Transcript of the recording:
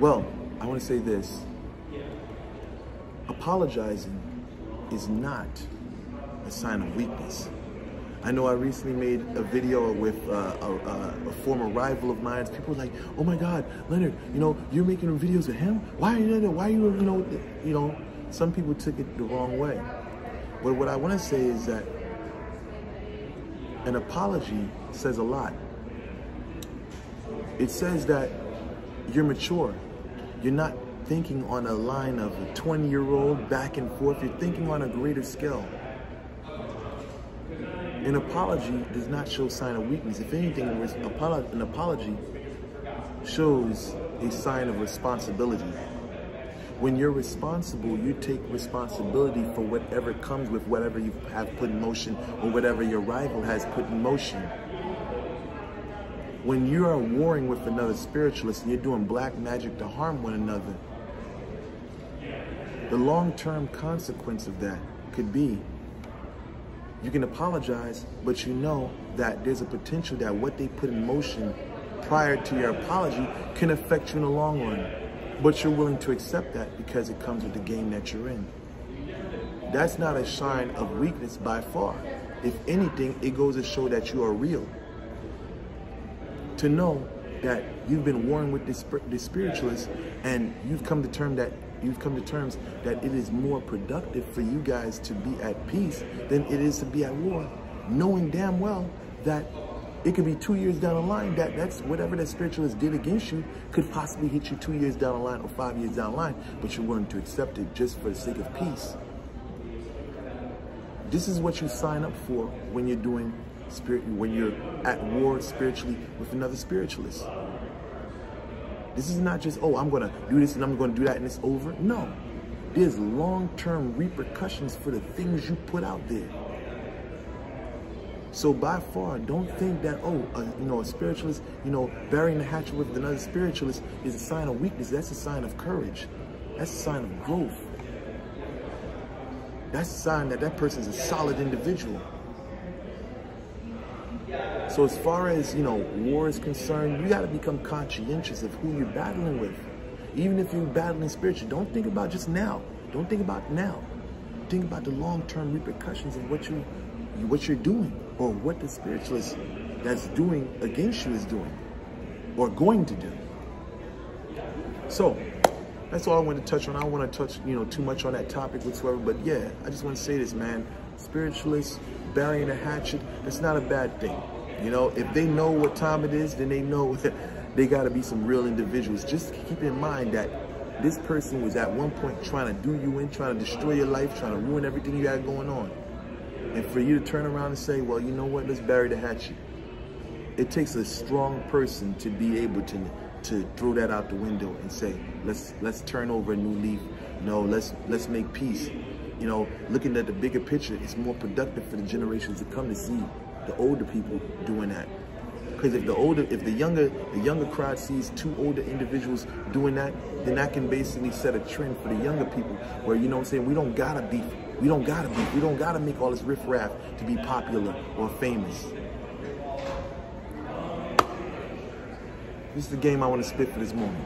Well, I want to say this. Apologizing is not a sign of weakness. I know I recently made a video with a former rival of mine. People were like, "Oh my God, Leonard, you know, you're making videos with him? Why are you doing that? Why are you know?" Some people took it the wrong way. But what I want to say is that an apology says a lot. It says that you're mature. You're not thinking on a line of a 20-year-old back and forth. You're thinking on a greater scale. An apology does not show sign of weakness. If anything, an apology shows a sign of responsibility. When you're responsible, you take responsibility for whatever comes with whatever you have put in motion or whatever your rival has put in motion. When you are warring with another spiritualist and you're doing black magic to harm one another, the long-term consequence of that could be you can apologize, but you know that there's a potential that what they put in motion prior to your apology can affect you in the long run. But you're willing to accept that because it comes with the game that you're in. That's not a sign of weakness by far. If anything, it goes to show that you are real. To know that you've been warring with this spiritualist and you've come to terms that it is more productive for you guys to be at peace than it is to be at war, knowing damn well that it could be 2 years down the line that's whatever that spiritualist did against you could possibly hit you 2 years down the line or 5 years down the line, but you're willing to accept it just for the sake of peace. This is what you sign up for when you're doing when you're at war spiritually with another spiritualist. This is not just, oh, I'm going to do this and I'm going to do that and it's over. No, there's long-term repercussions for the things you put out there. So by far, don't think that, a spiritualist, burying the hatchet with another spiritualist is a sign of weakness. That's a sign of courage. That's a sign of growth. That's a sign that that person is a solid individual. So as far as, war is concerned, you got to become conscientious of who you're battling with. Even if you're battling spiritually, don't think about just now. Don't think about now. Think about the long-term repercussions of what you're doing or what the spiritualist that's doing against you is doing or going to do. So that's all I want to touch on. I don't want to touch, too much on that topic whatsoever. But yeah, I just want to say this, man. Spiritualists burying a hatchet, that's not a bad thing. If they know what time it is, then they know they got to be some real individuals. Just keep in mind that this person was at one point trying to do you in, trying to destroy your life, trying to ruin everything you had going on. And for you to turn around and say, well, you know what, let's bury the hatchet. It takes a strong person to be able to throw that out the window and say, let's turn over a new leaf. Let's make peace. Looking at the bigger picture, it's more productive for the generations to come to see the older people doing that. Because if the younger crowd sees two older individuals doing that, then that can basically set a trend for the younger people where, we don't gotta beef. We don't gotta make all this riffraff to be popular or famous. This is the game I want to spit for this moment.